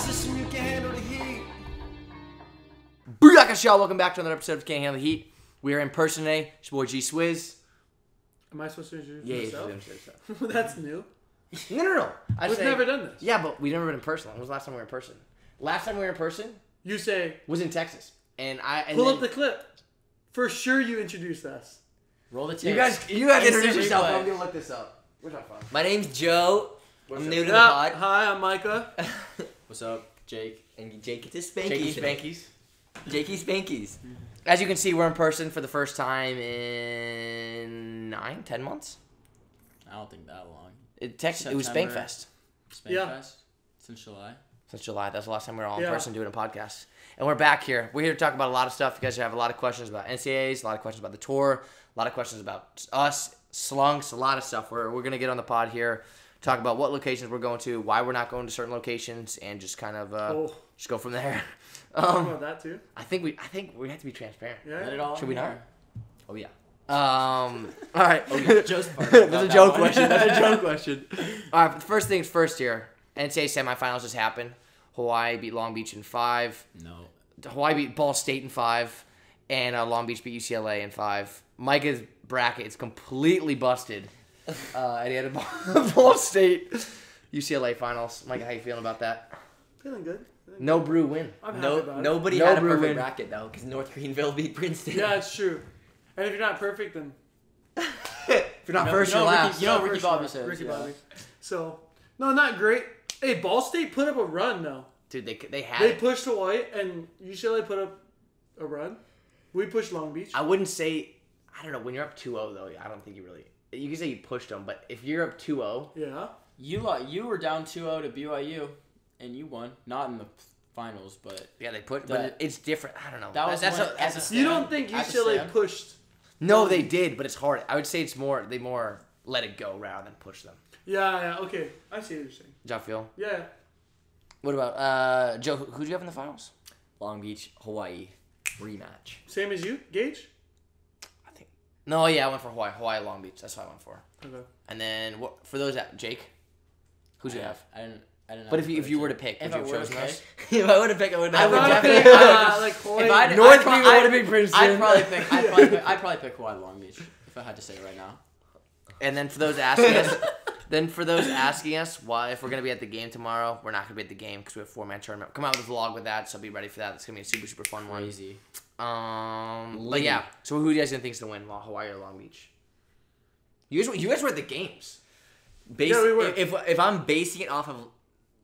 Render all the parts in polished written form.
system, you can handle the heat. Booyaka y'all, welcome back to another episode of Can't Handle the Heat. We are in person today. It's your boy G Swizz. Am I supposed to introduce Yeah, myself? That's new. No. We've never done this. Yeah, but we've never been in person. When was the last time we were in person? Last time we were in person You say, was in Texas. And pull up the clip. For sure you introduced us. Roll the tape. You guys introduce yourself. I'm going to look this up. Where's my phone? My name's Joe. I'm new to the Yeah, pod. hi, I'm Micah. What's up, Jake? And Jake gets his Spankies. Jakey Jakey Spankies. As you can see, we're in person for the first time in 9-10 months. I don't think that long. It was September. Spankfest. Spankfest? Since July? Since July. That's the last time we were all in Yeah. person doing a podcast. And we're back here. We're here to talk about a lot of stuff. You guys have a lot of questions about NCAAs, a lot of questions about the tour, a lot of questions about us, slunks, a lot of stuff. We're going to get on the pod here, talk about what locations we're going to, why we're not going to certain locations, and just kind of just go from there. Talk about that too. I think we have to be transparent. Yeah. Let it all Should we in not? there. Oh, yeah. All right. Joe's part. That's a joke question. That's a joke question. All right. First things first here. NCAA semifinals just happened. Hawaii beat Long Beach in 5. No. Hawaii beat Ball State in 5. And Long Beach beat UCLA in 5. Micah's bracket is completely busted. And he had a Ball State UCLA finals. Micah, how you feeling about that? Feeling good. No brew win. I'm happy about it. Nobody No had a Brew perfect win. bracket, though, because North Greenville beat Princeton. Yeah, it's true. And if you're not perfect, then... If you're not first, you're last. You know Not Ricky first, Bobby you're says. Ricky yeah. Bobby. So, no, not great. Hey, Ball State put up a run, though. Dude, they had They it. pushed Hawaii, and UCLA put up a run. We pushed Long Beach. I wouldn't say, I don't know, when you're up 2-0, though, I don't think you can say you pushed them, but if you're up 2-0, Yeah. You were down 2-0 to BYU, and you won. Not in the finals, but... yeah, they put, That- but it's different. I don't know. That was that's when- a- as that's a a- You don't think At the UCLA stand. pushed... no, they did, but it's hard. I would say it's more, they more let it go rather than push them. Yeah, okay. I see what you're saying. Did y'all feel? Yeah. What about, Joe, who'd you have in the finals? Long Beach, Hawaii rematch. Same as you, Gage? I think. No, yeah, I went for Hawaii, Long Beach. That's what I went for. Okay. And then, what for those, Jake? Who'd you have? I didn't. But if you were to pick, would If you I have were chosen to us? pick, if I would have picked, I would I have. would Probably, definitely- like Hawaii. If I North Greenville would have been Princeton. I'd probably pick Hawaii Long Beach if I had to say it right now. And then for those asking us, why if we're gonna be at the game tomorrow, we're not gonna be at the game because we have 4-man tournament. Come out with a vlog with that, so be ready for that. It's gonna be a super super fun one. Crazy. But yeah. So who do you guys think is gonna win, Hawaii or Long Beach? You guys were at the games. Yeah, we were. If I'm basing it off of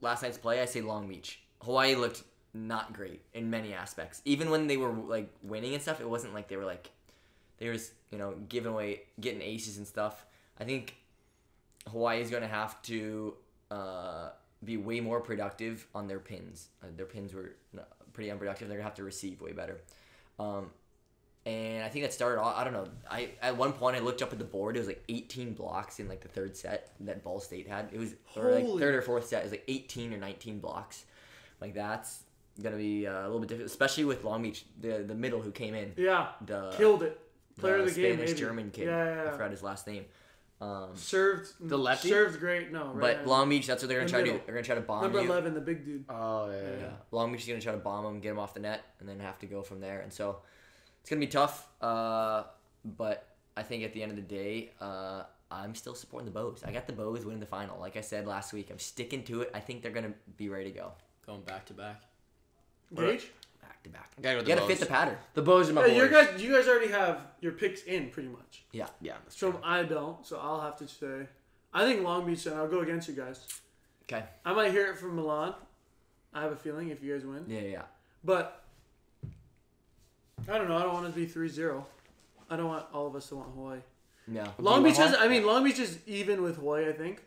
last night's play, I say Long Beach. Hawaii looked not great in many aspects. Even when they were like winning and stuff, it wasn't like they were getting aces and stuff. I think Hawaii is going to have to be way more productive on their pins. Their pins were pretty unproductive. They're going to have to receive way better. And I think that started off, I don't know. At one point I looked up at the board. It was like 18 blocks in like the third set that Ball State had. It was or like Holy. third or fourth set. It was like 18 or 19 blocks. Like that's gonna be a little bit difficult, especially with Long Beach, the middle who came in. Yeah. The Killed it. Player of the game, Spanish maybe. German kid. Yeah. I forgot his last name. Served. The lefty? Served great. No, right. But Long Beach, that's what they're gonna The try to do. middle. They're gonna try to bomb Number you. 11, the big dude. Oh Yeah. Long Beach is gonna try to bomb him, get him off the net, and then have to go from there. And so it's gonna be tough. But I think at the end of the day, I'm still supporting the BOYZ. I got the BOYZ winning the final. Like I said last week, I'm sticking to it. I think they're gonna be ready to go. Going back to back. Gage? Back to back. Gotta go with You the gotta fit Bows. the pattern. The Bows are my Yeah, boys. you guys already have your picks in pretty much. Yeah. Yeah, that's So true. I don't. So I'll have to say, I think Long Beach. And I'll go against you guys. Okay. I might hear it from Milan. I have a feeling if you guys win. Yeah. But I don't know. I don't want it to be 3-0. I don't want all of us to want Hawaii. No. Long you Beach want is. Long Beach is even with Hawaii. I think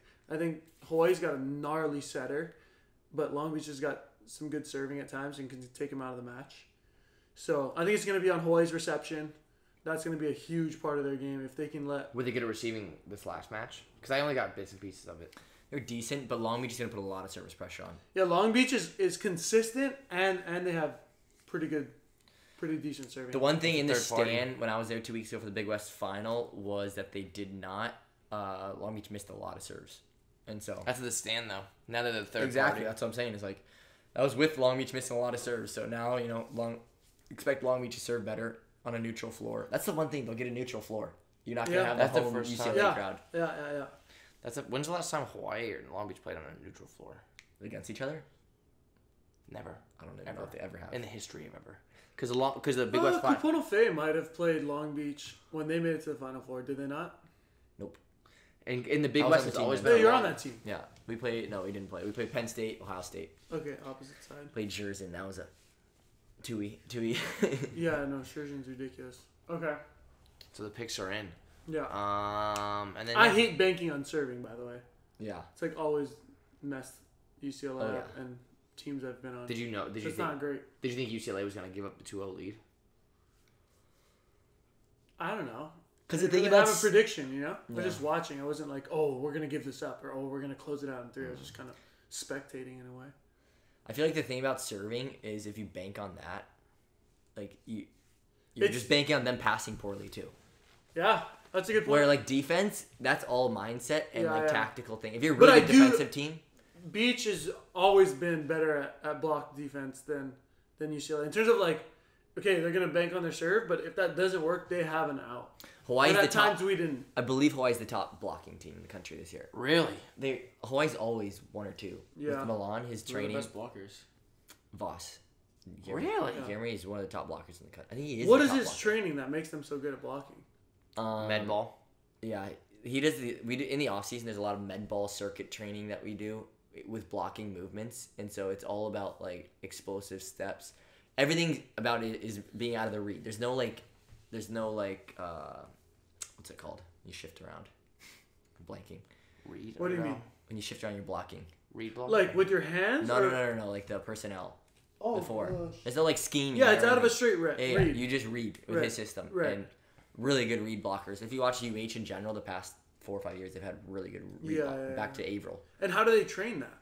Hawaii's got a gnarly setter, but Long Beach has got some good serving at times and can take him out of the match. So I think it's going to be on Hawaii's reception. That's going to be a huge part of their game if they can let. Were they good at receiving this last match? Because I only got bits and pieces of it. They're decent, but Long Beach is gonna put a lot of service pressure on. Yeah, Long Beach is consistent and they have pretty decent serving. The one thing in the Third party. stand when I was there 2 weeks ago for the Big West final was that they did not. Long Beach missed a lot of serves, and so That's at the stand though. Now they're the third exactly party. that's what I'm saying. Is like That was with Long Beach missing a lot of serves. So now, expect Long Beach to serve better on a neutral floor. That's the one thing. They'll get a neutral floor. You're not going to have That's the the home first UCLA time. crowd. Yeah. When's the last time Hawaii or Long Beach played on a neutral floor? Against each other? Never. I don't know if they ever have. In the history of ever. Because the Big West Final. Kapono Fay might have played Long Beach when they made it to the Final Four. Did they not? Nope. In the Big I was West, on the it's team always then. been. Yeah, you're a on long- that team. Yeah. We didn't play. We played Penn State, Ohio State. Okay, opposite side. Played Jersey. That was a 2E. Yeah, no, Sturgeon's ridiculous. Okay. So the picks are in. Yeah. And then I hate banking on serving, by the way. Yeah. It's like always messed UCLA Oh, yeah. up and teams I've been on. Did you know? Did you It's think? not great. Did you think UCLA was gonna give up the 2-0 lead? I don't know. Because the I thing didn't about have a prediction, you know? I was Yeah. just watching. I wasn't like, oh, we're going to give this up or, oh, we're going to close it out in 3. I was just kind of spectating in a way. I feel like the thing about serving is if you bank on that, like you're It's- just banking on them passing poorly too. Yeah, that's a good point. Where like defense, that's all mindset and Yeah, like yeah. tactical thing. If you're a But really I good do- defensive team, Beach has always been better at block defense than UCLA. In terms of like, okay, they're going to bank on their serve, but if that doesn't work, they have an out. Hawaii's And the at times top. we didn't. I believe Hawaii's the top blocking team in the country this year. Really? Hawaii's always 1 or 2. Yeah. With Milan, his Who are the training, best blockers? Voss. Really? Gamery is one of the top blockers in the country. I think he is. What the is top his blocker. training that makes them so good at blocking? Med ball. Yeah, he does. We do in the off season. There's a lot of med ball circuit training that we do with blocking movements, and so it's all about like explosive steps. Everything about it is being out of the read. There's no what's it called? You shift around. I'm blanking. Read. What do you mean? When you shift around, you're blocking. Read ball. Like with your hands? No, or- no. Like the personnel Oh, before. There's no like scheme. Yeah, it's or out of a anything. straight Yeah, read. you just read with Right. his system. Right. And really good read blockers. If you watch UH in general, the past 4 or 5 years, they've had really good read Yeah, block. yeah, Back yeah. to Averill. And how do they train that?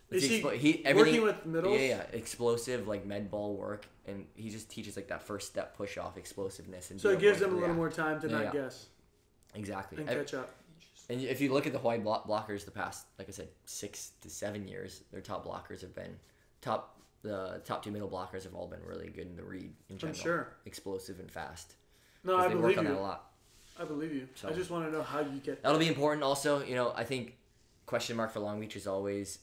Is It's he everything- working with middles? Yeah, explosive like med ball work, and he just teaches like that first step push off explosiveness. And So be it able gives to them a little react. more time to Yeah, not yeah. guess Exactly. and catch up. And if you look at the Hawaii blockers, the past, like I said, 6 to 7 years, their top blockers have been the top 2 middle blockers have all been really good in the read in general. sure. Explosive and fast. No, 'Cause I they work believe on that a you. lot. I believe you. So- I just want to know how you get. That'll be important also. I think question mark for Long Beach is always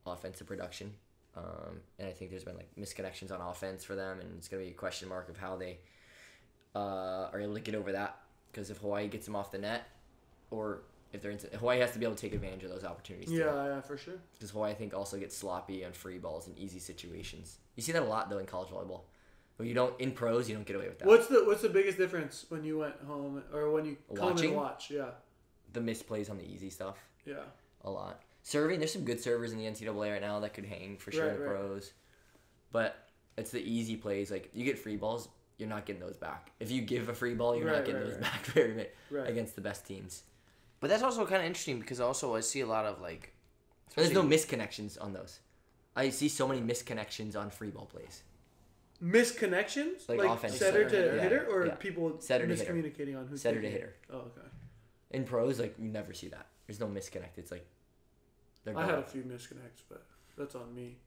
offensive production. And I think there's been like misconnections on offense for them, and it's going to be a question mark of how they are able to get over that. Because if Hawaii gets them off the net, or if they're Hawaii has to be able to take advantage of those opportunities. Yeah, for sure. Because Hawaii, I think, also gets sloppy on free balls and easy situations. You see that a lot though in college volleyball. When you don't in pros, you don't get away with that. What's the biggest difference when you went home or when you come Watching? and watch? Yeah, The misplays on the easy stuff. yeah. A lot. Serving, there's some good servers in the NCAA right now that could hang for sure Right, in the right. pros. But it's the easy plays. Like, you get free balls, you're not getting those back. If you give a free ball, you're Right, not getting right, those right. back very much Right. against the best teams. But that's also kind of interesting because also I see a lot of like. And there's no especially- misconnections on those. I see so many misconnections on free ball plays. Misconnections, Like offense setter to to hitter. hitter, Yeah, or yeah. people Setter to hitter. miscommunicating on who's Setter to taking it? hitter. Oh, okay. In pros, like, you never see that. There's no misconnect. It's like, they're I going. had a few misconnects, but that's on me.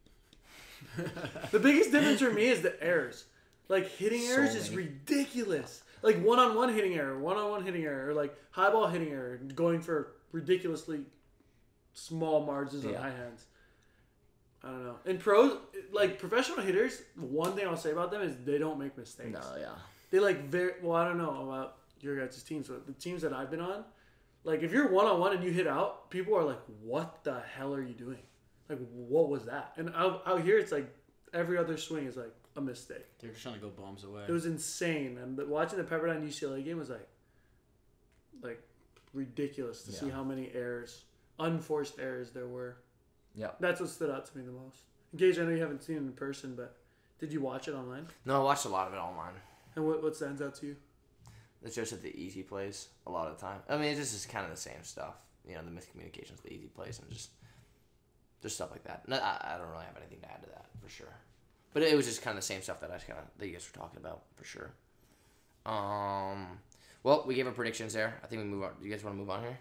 The biggest difference for me is the errors. Like hitting So errors is many. ridiculous. Like one-on-one hitting error, one-on-one hitting error, or like high ball hitting error, going for ridiculously small margins on Yeah. high hands. I don't know. In pros, like professional hitters, one thing I'll say about them is they don't make mistakes. No, yeah. They like very well. I don't know about your guys' teams, but the teams that I've been on, like if you're one-on-one and you hit out, people are like, "What the hell are you doing? Like, what was that?" And out here, it's like every other swing is like a mistake. They're just trying to go bombs away. It was insane, and watching the Pepperdine UCLA game was like ridiculous to see Yeah. how many errors, unforced errors there were. Yeah. That's what stood out to me the most. Gage, I know you haven't seen it in person, but did you watch it online? No, I watched a lot of it online. And what stands out to you? It's just at the easy plays a lot of the time. I mean, it's just kind of the same stuff. The miscommunications, the easy plays, and just stuff like that. No, I don't really have anything to add to that for sure. But it was just kind of the same stuff that that you guys were talking about for sure. Well, we gave our predictions there. I think we move on. Do you guys want to move on here?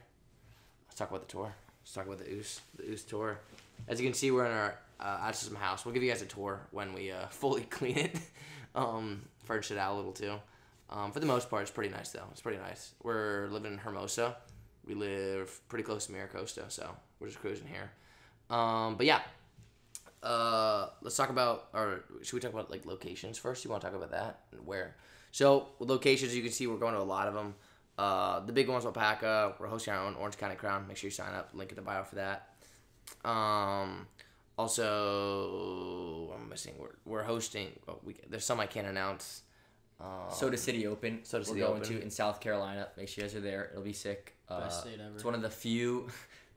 Let's talk about the tour. Let's talk about the OOS tour. As you can see, we're in our add to some house. We'll give you guys a tour when we fully clean it, furnish it out a little too. For the most part, it's pretty nice though. It's pretty nice. We're living in Hermosa. We live pretty close to Miracosta, so we're just cruising here. But yeah, let's talk about, or should we talk about like locations first? You want to talk about that and where? So with locations, you can see we're going to a lot of them. The big one's Alpaca. We're hosting our own Orange County Crown. Make sure you sign up. Link in the bio for that. Also, I'm missing. We're hosting. There's some I can't announce. Soda City Open. Soda City we're going Open. to in South Carolina. Make sure you guys are there. It'll be sick. Best state ever. It's one of the few,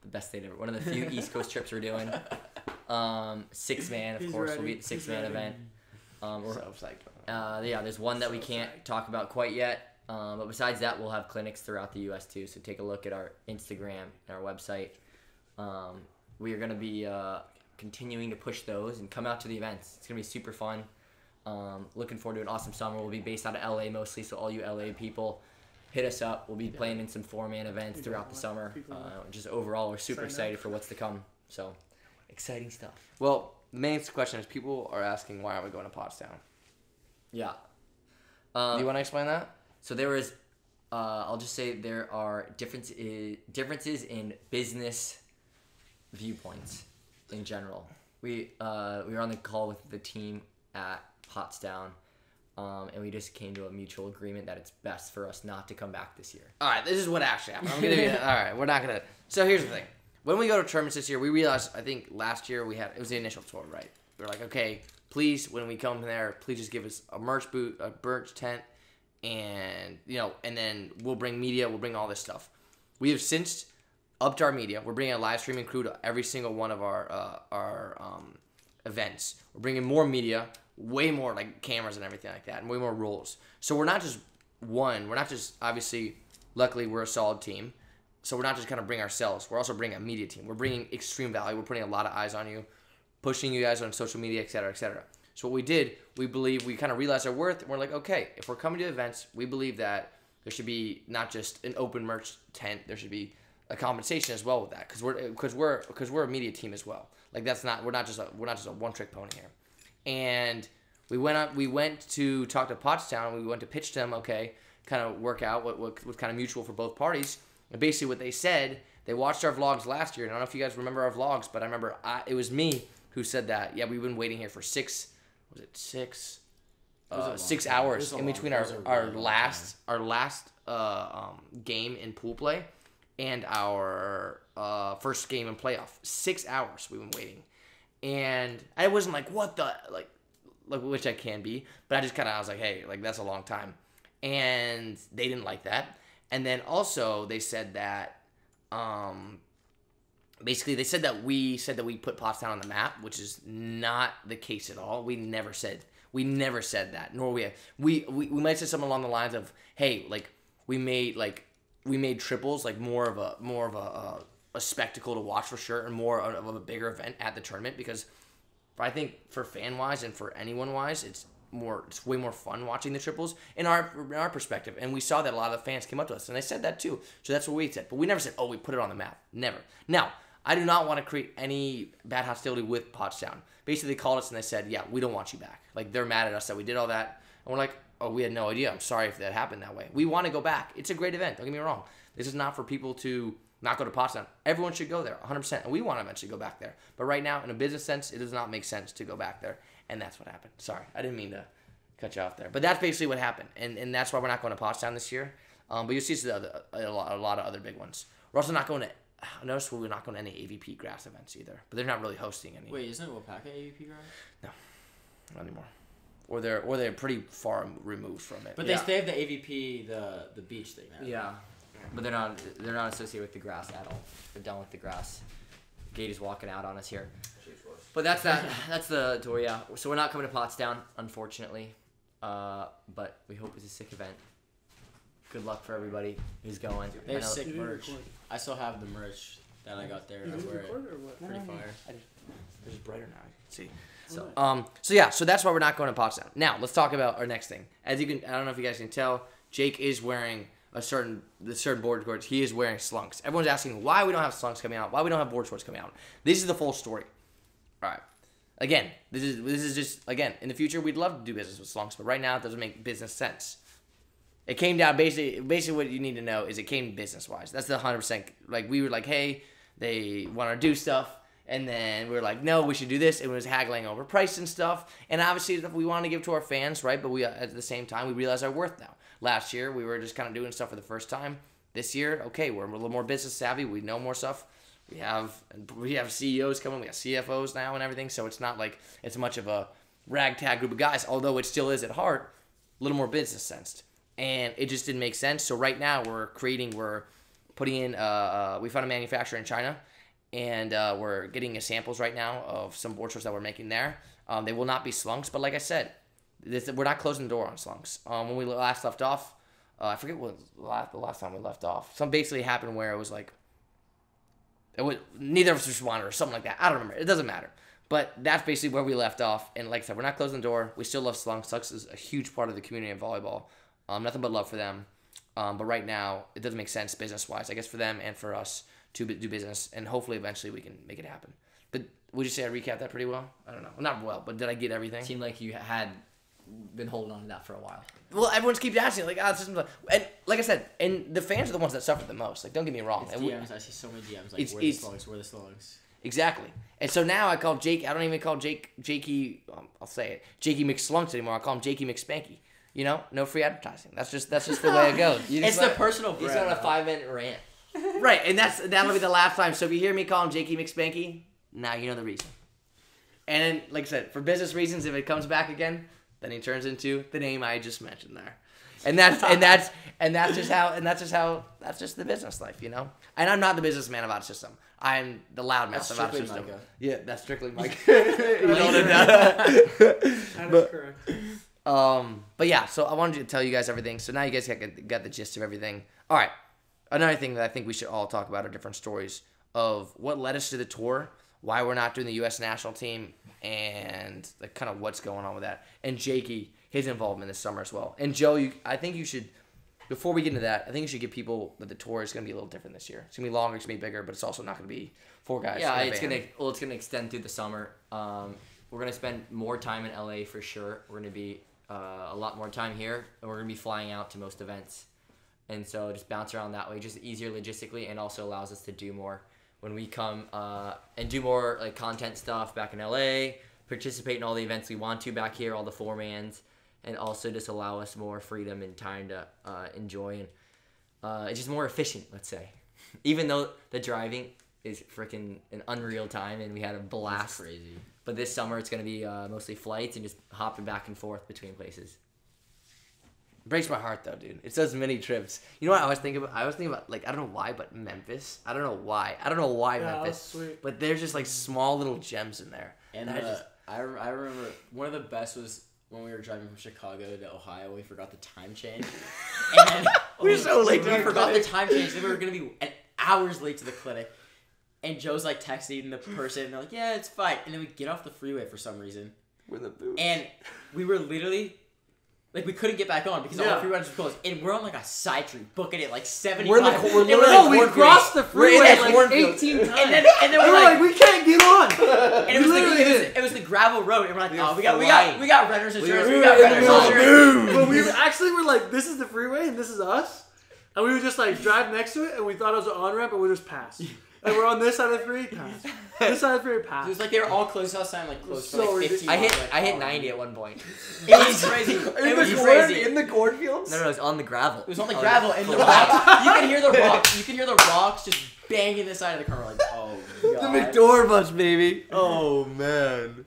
the best state ever. One of the few East Coast trips we're doing. 6-man, of He's course, will ready. be at the 6-man He's ready. event. We're, So psyched. yeah, there's one that we So can't psyched. talk about quite yet. But besides that, we'll have clinics throughout the U.S. too. So take a look at our Instagram and our website. We are going to be continuing to push those and come out to the events. It's going to be super fun. Looking forward to an awesome summer. We'll be based out of LA mostly, so all you LA people, hit us up. We'll be playing in some 4-man events People throughout the want- summer. people want- Just overall, we're super Sign up. excited for what's to come. So, exciting stuff. Well, the main question is people are asking why aren't we going to Pottstown? Yeah. Do you want to explain that? So there is, I'll just say there are differences in business viewpoints in general. We were on the call with the team at Pottstown, and we just came to a mutual agreement that it's best for us not to come back this year. All right, this is what actually happened. I'm gonna be, all right, we're not gonna. So here's the thing: when we go to tournaments this year, we realized I think last year it was the initial tour, right? We were like, okay, please, when we come there, please just give us a merch booth, a merch tent, and and then we'll bring media, we'll bring all this stuff. We have since upped our media. We're bringing a live streaming crew to every single one of our events. We're bringing more media, way more like cameras and everything like that, and way more roles. So we're not just obviously, luckily we're a solid team. So we're not just going to bring ourselves. We're also bringing a media team. We're bringing extreme value. We're putting a lot of eyes on you, pushing you guys on social media, et cetera, et cetera. So what we did, we kind of realized our worth, and we're like, okay, if we're coming to events, we believe that there should be not just an open merch tent. There should be a compensation as well with that, because we're a media team as well. Like we're not just a one-trick pony here. And we went to talk to Pottstown. We went to pitch them, okay, kind of work out what was kind of mutual for both parties. And basically what they said, they watched our vlogs last year. And I don't know if you guys remember our vlogs, but I remember it was me who said that. Yeah, we've been waiting here for 6 hours in between our last game in pool play and our first game in playoff. 6 hours we've been waiting. And I wasn't like, what the, like which I can be, but I was like, hey, like that's a long time. And they didn't like that. And then also they said that, basically they said that we put Pottstown on the map, which is not the case at all. We never said that, nor we might have said something along the lines of, hey, like we made triples like more of a spectacle to watch for sure, and more of a bigger event at the tournament, because I think for fan wise and for anyone wise, it's way more fun watching the triples in our perspective. And we saw that a lot of the fans came up to us and they said that too. So that's what we said. But we never said, oh, we put it on the map. Never. Now, I do not want to create any bad hostility with Pottstown. Basically, they called us and they said, yeah, we don't want you back. Like, they're mad at us that we did all that. And we're like, oh, we had no idea. I'm sorry if that happened that way. We want to go back. It's a great event. Don't get me wrong. This is not for people to not go to Pottstown. Everyone should go there, 100%. And we want to eventually go back there. But right now, in a business sense, it does not make sense to go back there. And that's what happened. Sorry, I didn't mean to cut you off there. But that's basically what happened. And that's why we're not going to Pottstown this year. But you'll see a lot of other big ones. We're also not going to, notice we're not going to any AVP grass events either. But they're not really hosting any. Wait, isn't Wapaka AVP grass? No, not anymore. Or they're pretty far removed from it. But Yeah. they have the AVP, the beach thing now. Yeah. But they're not associated with the grass at all. They're done with the grass. Gate is walking out on us here. But that's that. That's the tour, yeah. So we're not coming to Pottstown, unfortunately. But we hope it's a sick event. Good luck for everybody who's going. They I have know- sick You didn't merch. record. I still have the merch that I got there. You I didn't wear it. record or what? Pretty fire. It's brighter now. You can see. So, So that's why we're not going to Pottstown. Now let's talk about our next thing. As you can, I don't know if you guys can tell, Jake is wearing the certain board shorts. He is wearing slunks. Everyone's asking why we don't have slunks coming out. Why we don't have board shorts coming out. This is the full story. All right. Again, this is just, again, in the future, we'd love to do business with slunks, but right now it doesn't make business sense. It came down, basically what you need to know is it came business-wise. That's the 100%, like, we were like, hey, they want to do stuff, and then we were like, no, we should do this. It was haggling over price and stuff, and obviously we want to give to our fans, right? But we, at the same time, we realize our worth now. Last year, we were just kind of doing stuff for the first time. This year, okay, we're a little more business savvy. We know more stuff. We have CEOs coming. We got CFOs now and everything. So it's not like it's much of a ragtag group of guys, although it still is at heart a little more business sensed. And it just didn't make sense. So right now we're putting in, we found a manufacturer in China, and we're getting samples right now of some board shorts that we're making there. They will not be slunks, but like I said, we're not closing the door on slunks. When we last left off, I forget what the last time we left off. Something basically happened where it was like, neither of us responded or something like that. I don't remember. It doesn't matter. But that's basically where we left off. And like I said, we're not closing the door. We still love slunks. Slunks is a huge part of the community of volleyball. Nothing but love for them. But right now, it doesn't make sense business-wise, I guess, for them and for us to do business. And hopefully, eventually, we can make it happen. But would you say I recapped that pretty well? I don't know. Not well, but did I get everything? Seemed like you had been holding on to that for a while. Well, everyone's keeps asking, like, and like I said, and the fans are the ones that suffer the most. Like, don't get me wrong. It's DMs. I see so many DMs. Like, where the slugs? Exactly. And so now I call Jake. I don't even call Jakey. I'll say it, Jakey McSlunks anymore. I call him Jakey McSpanky. You know, no free advertising. That's just the way it goes. It's the personal brand. He's on a 5-minute rant. Right, and that'll be the last time. So if you hear me call him Jakey McSpanky, now you know the reason. And like I said, for business reasons, if it comes back again, then he turns into the name I just mentioned there. And that's just the business life, you know. And I'm not the businessman of Out of System. I'm the loudmouth of Out of System. Micah. Yeah, that's strictly Mike. That is correct. But yeah, so I wanted to tell you guys everything. So now you guys got the gist of everything. All right. Another thing that I think we should all talk about are different stories of what led us to the tour, why we're not doing the U.S. national team, and like kind of what's going on with that. And Jakey, his involvement this summer as well. And Joe, I think you should, before we get into that, I think you should give people that the tour is going to be a little different this year. It's going to be longer, it's going to be bigger, but it's also not going to be 4 guys. Yeah, it's going to extend through the summer. We're going to spend more time in LA for sure. We're going to be a lot more time here, and we're going to be flying out to most events. And so just bounce around that way, just easier logistically, and also allows us to do more when we come and do more like content stuff back in LA, participate in all the events we want to back here, all the 4-mans, and also just allow us more freedom and time to enjoy. And it's just more efficient, let's say. Even though the driving is freaking an unreal time, and we had a blast. That's crazy. But this summer it's going to be mostly flights and just hopping back and forth between places. Breaks my heart though, dude. It's those many trips. You know what I was thinking about? I was thinking about, like, I don't know why, but Memphis. I don't know why Memphis. Sweet. But there's just like small little gems in there. And I remember one of the best was when we were driving from Chicago to Ohio. We forgot the time change. And we were so late. We forgot the time change. Then we were gonna be hours late to the clinic. And Joe's like texting the person, and they're like, "Yeah, it's fine." And then we get off the freeway for some reason. We're in the booth. And we were literally. Like, we couldn't get back on because all the freeways were closed. And we're on, like, a side street, booking it, like, 75. We crossed the freeway, like, 18 times. And then we're like, we can't get on. And it was the gravel road. And we're like, oh, we got renter's insurance. We got renter's insurance. But we actually were like, this is the freeway, and this is us. And we would just, like, drive next to it, and we thought it was an on-ramp, and we just passed. And we're on this side of the freeway, pass. This side of the freeway, pass. It was like they were all closed house time, like close for like 15 I hit 90 at one point. It was crazy. It was crazy. In the cornfields? No, it was on the gravel. It was on the gravel and the rocks. You can hear the rocks. You can hear the rocks just banging the side of the car. We're like, oh god. The McDoor bus, baby. Oh man.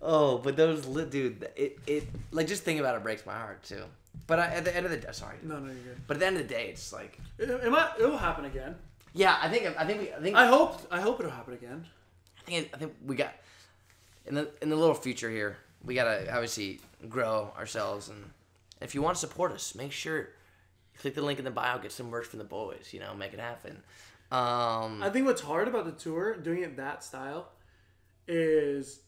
Oh, but those dude, it like just thinking about it breaks my heart too. But at the end of the day, sorry. No, you're good. But at the end of the day, it's like It will happen again. yeah, I think I hope it'll happen again. I think we got in the little future here. We gotta obviously grow ourselves, and if you want to support us, make sure you click the link in the bio, get some merch from the boys. You know, make it happen. I think what's hard about the tour, doing it that style, is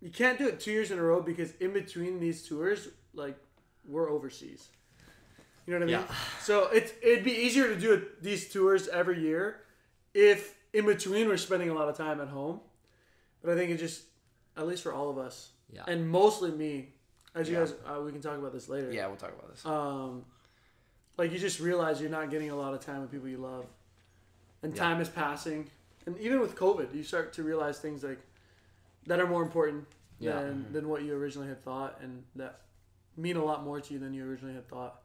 you can't do it 2 years in a row because in between these tours, like, we're overseas. You know what I mean? Yeah. So it'd be easier to do these tours every year if in between we're spending a lot of time at home. But I think at least for all of us, Yeah. and mostly me, as you Yeah. guys, we can talk about this later. Yeah, we'll talk about this. Like you just realize you're not getting a lot of time with people you love, and Yeah. time is passing. And even with COVID, you start to realize things like that are more important Yeah. than what you originally had thought, and that mean a lot more to you than you originally had thought.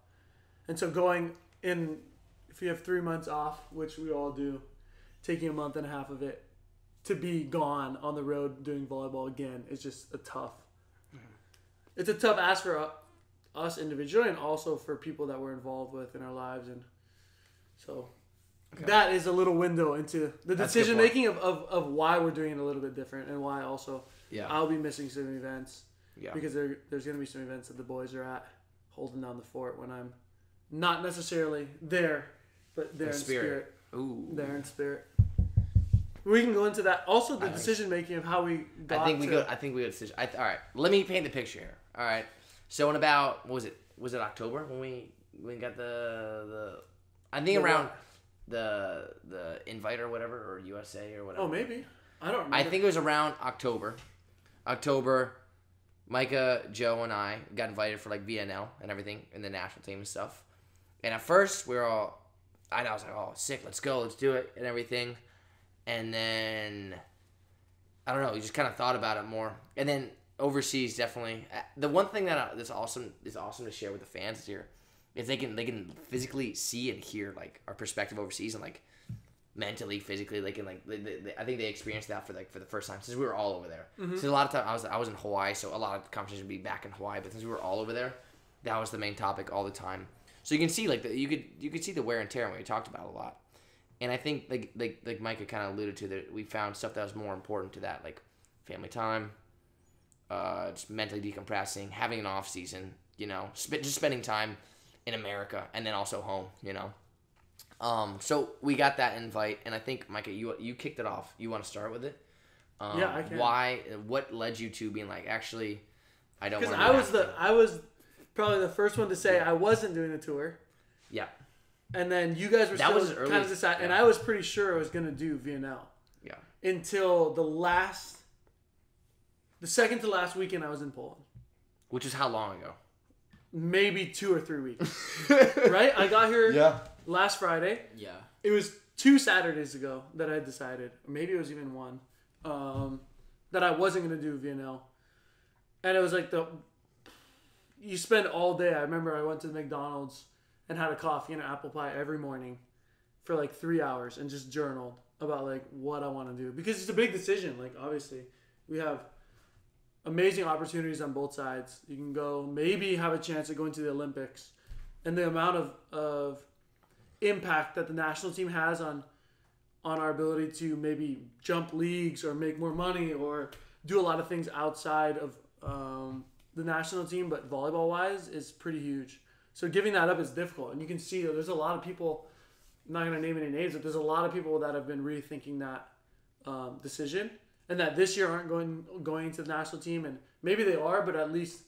And so going in, if you have 3 months off, which we all do, taking a month and a half of it to be gone on the road doing volleyball again is just a tough. It's a tough ask for us individually, and also for people that we're involved with in our lives, and so that is a little window into the That's a good decision making of why we're doing it a little bit different, and why also I'll be missing some events because there's going to be some events that the boys are at holding down the fort when I'm not necessarily there, but there in spirit. Ooh. There in spirit. We can go into that. Also, the decision making of how we got. I think we go. Decision. All right. Let me paint the picture here. All right. So in about what was it? Was it October when we got the? I think around the invite or whatever, or USA or whatever. Oh, maybe. I don't remember. I think it was around October. Micah, Joe, and I got invited for like VNL and everything in the national team and stuff. And at first we were all, I was like, oh, sick, let's go, let's do it and everything. And then, I don't know, you just kind of thought about it more. And then overseas, definitely. The one thing that's awesome to share with the fans here is they can physically see and hear like our perspective overseas, and like mentally, physically, they can like I think they experienced that for the first time since we were all over there. Mm-hmm. So a lot of time I was in Hawaii, so a lot of conversations would be back in Hawaii. But since we were all over there, that was the main topic all the time. So you can see like you could see the wear and tear, and we talked about a lot. And I think like Micah kind of alluded to, that we found stuff that was more important to that, like family time, just mentally decompressing, having an off season, just spending time in America, and then also home, So we got that invite, and I think Micah, you kicked it off. You want to start with it? Yeah, I can. Why? What led you to being like, actually, I don't want to? Because I was probably the first one to say I wasn't doing the tour. Yeah. And then you guys were That was still early, kind of deciding, yeah. and I was pretty sure I was going to do VNL. Yeah. Until the second to last weekend I was in Poland. Which is how long ago? Maybe 2 or 3 weeks. Right? I got here last Friday. Yeah. It was 2 Saturdays ago that I had decided, or maybe it was even 1, that I wasn't going to do VNL. And it was like you spend all day. I remember I went to the McDonald's and had a coffee and an apple pie every morning for like 3 hours and just journaled about like what I want to do, because it's a big decision. Like obviously we have amazing opportunities on both sides. You can go maybe have a chance of going to the Olympics, and the amount of impact that the national team has on our ability to maybe jump leagues or make more money or do a lot of things outside of the national team, but volleyball wise is pretty huge. So giving that up is difficult, and you can see that there's a lot of people, I'm not going to name any names, but there's a lot of people that have been rethinking that decision, and that this year aren't going to the national team, and maybe they are, but at least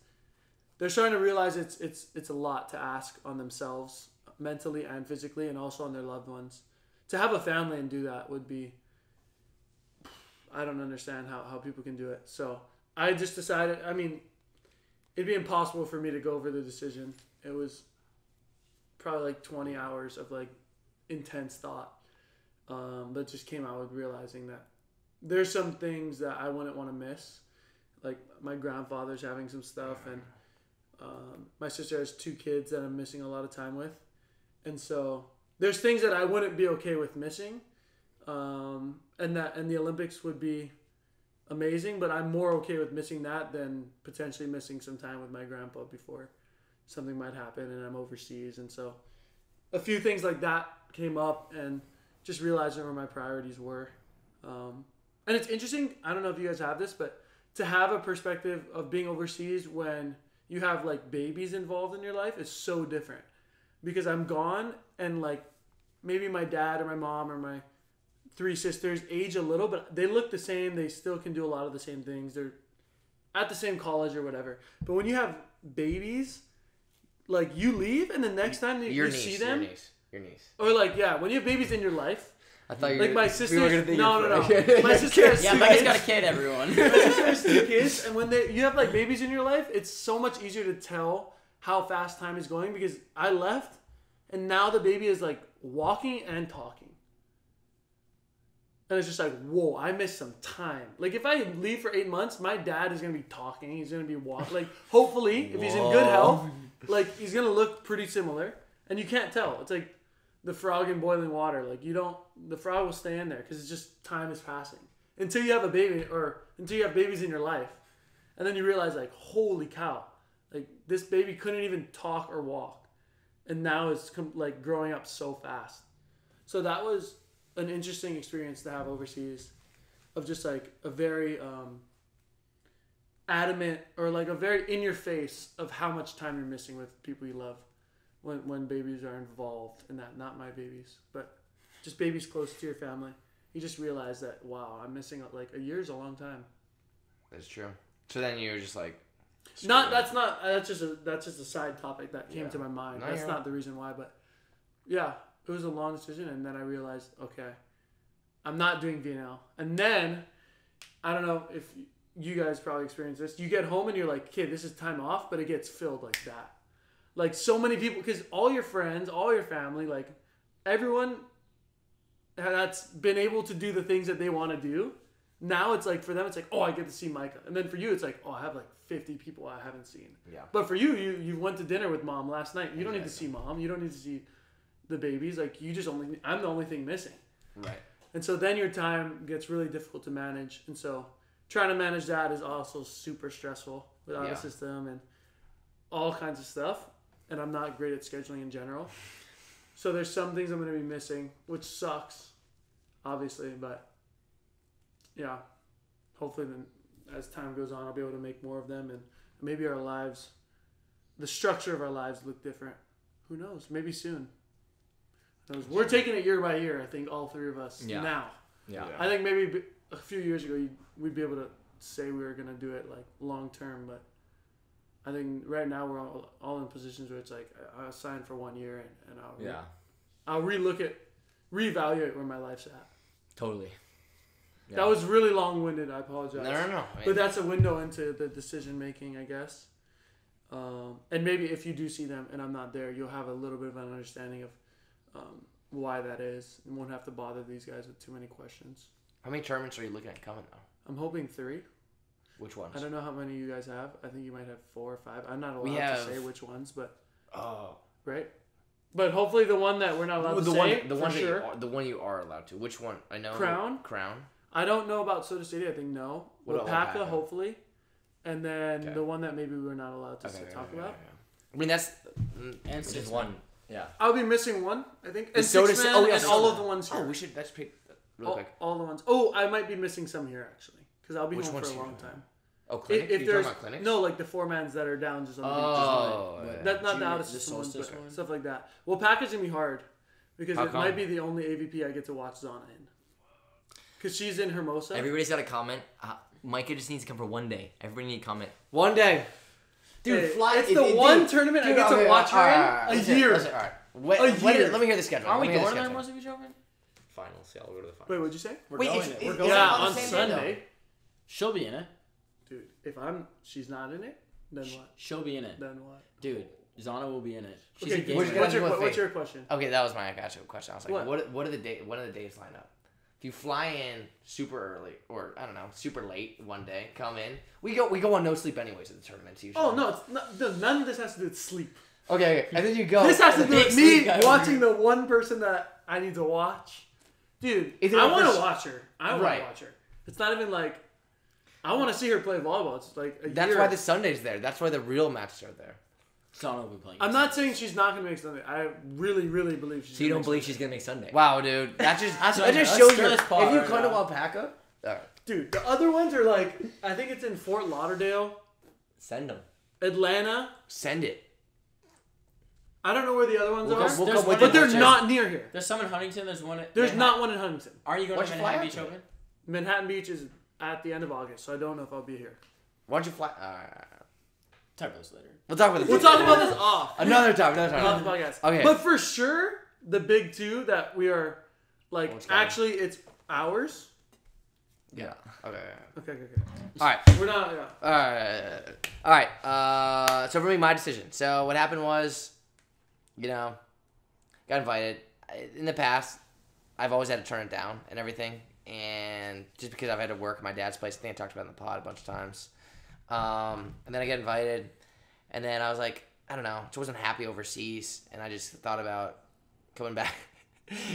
they're starting to realize it's a lot to ask on themselves mentally and physically, and also on their loved ones. To have a family and do that would be, I don't understand how people can do it. So I just decided, it'd be impossible for me to go over the decision. It was probably like 20 hours of like intense thought that just came out with realizing that there's some things that I wouldn't want to miss. Like my grandfather's having some stuff, and my sister has 2 kids that I'm missing a lot of time with. And so there's things that I wouldn't be okay with missing. And the Olympics would be amazing, but I'm more okay with missing that than potentially missing some time with my grandpa before something might happen and I'm overseas. And so a few things like that came up, and just realizing where my priorities were. And it's interesting, I don't know if you guys have this, but to have a perspective of being overseas when you have like babies involved in your life is so different, because I'm gone, and like maybe my dad or my mom or my 3 sisters age a little, but they look the same. They still can do a lot of the same things. They're at the same college or whatever. But when you have babies, like you leave, and the next time you see them, your niece. or like, yeah, when you have babies in your life, I thought you Like were, my we sister's. were gonna think No. you're My sister has Yeah, two Becca's kids. got a kid, everyone. My sister has two kids, and when you have like babies in your life, it's so much easier to tell how fast time is going because I left, and now the baby is like walking and talking. And it's just like, whoa, I missed some time. Like, if I leave for 8 months, my dad is going to be talking. He's going to be walking. Like, hopefully, if he's in good health, like, he's going to look pretty similar. And you can't tell. It's like the frog in boiling water. Like, the frog will stay in there because it's just time is passing. Until you have a baby or until you have babies in your life. And then you realize, like, holy cow. Like, this baby couldn't even talk or walk. And now it's, like, growing up so fast. So that was an interesting experience to have overseas, of just like a very adamant or like a very in your face of how much time you're missing with people you love when babies are involved in that. Not my babies, but just babies close to your family. You just realize that, wow, I'm missing like a year is a long time. That's true. So then you were just like, That's just a side topic that came to my mind. No, That's you're not right. the reason why, but yeah. It was a long decision, and then I realized, okay, I'm not doing VNL. And then, I don't know if you guys probably experience this. You get home and you're like, okay, this is time off, but it gets filled like that. Like so many people, because all your friends, all your family, like everyone that's been able to do the things that they want to do. Now it's like, for them, it's like, oh, I get to see Micah. And then for you, it's like, oh, I have like 50 people I haven't seen. Yeah. But for you went to dinner with mom last night. You don't need to see mom. You don't need to see the babies. Like, I'm the only thing missing. right. And so then your time gets really difficult to manage. And so trying to manage that is also super stressful without a system and all kinds of stuff. And I'm not great at scheduling in general. So there's some things I'm going to be missing, which sucks, obviously. But yeah, hopefully then as time goes on, I'll be able to make more of them. And maybe our lives, the structure of our lives look different. Who knows? Maybe soon. We're taking it year by year, I think, all three of us now. Yeah. I think maybe a few years ago we'd be able to say we were going to do it like long term, but I think right now we're all in positions where it's like I'll sign for 1 year and I'll reevaluate where my life's at. Totally. Yeah. That was really long-winded. I apologize. No. I mean, But that's a window into the decision making, I guess. And maybe if you do see them and I'm not there, you'll have a little bit of an understanding of why that is, and won't have to bother these guys with too many questions. how many tournaments are you looking at coming though? I'm hoping 3. Which ones? I don't know how many you guys have. I think you might have 4 or 5. I'm not allowed We to have- say which ones, but Oh. right. But hopefully the one that we're not allowed to say the for one sure. the one you are allowed to. Which one? I know. Crown? Crown. I don't know about Soda City. I think no. What about Wapaka, Wapaka? hopefully, and then Okay. the one that maybe we're not allowed to talk about. I mean that's And Which six is one. Yeah. I'll be missing one, I think. The And Soda Six City- Man oh, yeah, and the all Soda- of the ones here. Oh, we should. Let's pick really quick. All the ones. Oh, I might be missing some here actually, because I'll be Which home for ones a here? long time. Oh, clinics. If You there's talking about clinics? no, like the 4-mans that are down just on the beach. Oh. Just yeah. That's not the Junior- out of the system ones, solstice but one? stuff like that. Well, Packers gonna be hard because How it come? might be the only AVP I get to watch Zana in. Because she's in Hermosa. Everybody's got a comment. Micah just needs to come for 1 day. Everybody need to comment. One day. Dude, Hey, fly. it's the one tournament I get to watch her in a year. All right. Let me hear the schedule. Aren't we Let me hear going the to the schedule. Hermosa Beach Open? Finals. Yeah, I'll go to the finals. Wait, what'd you say? We're Wait, going it's- it. We're it's- going Yeah, it. on the on same day, Sunday. She'll be in it. Dude, if she's not in it, then what? She'll be in it. Then what? Dude, Zana will be in it. She's Okay, a gamer. Which- what's what your thing? question? Okay, that was my actual question. I was like, What? what are the when do the days line up? If you fly in super early, or I don't know, super late one day, come in. We go on no sleep anyways at the tournaments usually. Oh no, it's not, none of this has to do with sleep. Okay, and then you go. This has to do Big with me sleep guy over watching here. the one person that I need to watch. Dude, Is it I a want pers- to watch her. I want Right. to watch her. It's not even like I want to see her play volleyball. It's like a That's year. why the Sunday's there. That's why the real matches are there. Zana will be playing. I'm not saying she's not gonna make Sunday. I really, really believe she's. So you gonna don't make believe Sunday. she's gonna make Sunday? Wow, dude, that just That's that what just I shows know. you. Let's pause If you right come to now. Alpaca, Dude, the other ones are like I think it's in Fort Lauderdale, Send them. Atlanta. send it. I don't know where the other ones We'll are, come- we'll There's come with one but you. they're There's- not near here. There's some in Huntington. There's one at There's Manhattan. not one in Huntington. Are you going Why to don't you Manhattan fly Beach out Open? Manhattan Beach is at the end of August, so I don't know if I'll be here. Why don't you fly? Talk about this later. We'll talk about this. We'll talk about this off. another time. Not the podcast. Okay. But for sure, the big two that we are Like, Well, it's gotta- actually, it's hours. Yeah. Okay. Okay. All right. We're not. Yeah. All right. So for me, my decision. So what happened was, got invited. In the past, I've always had to turn it down and everything. And just because I've had to work at my dad's place, I think I talked about it in the pod a bunch of times. And then I get invited. And then I was like, I don't know. Just wasn't happy overseas. And I just thought about coming back.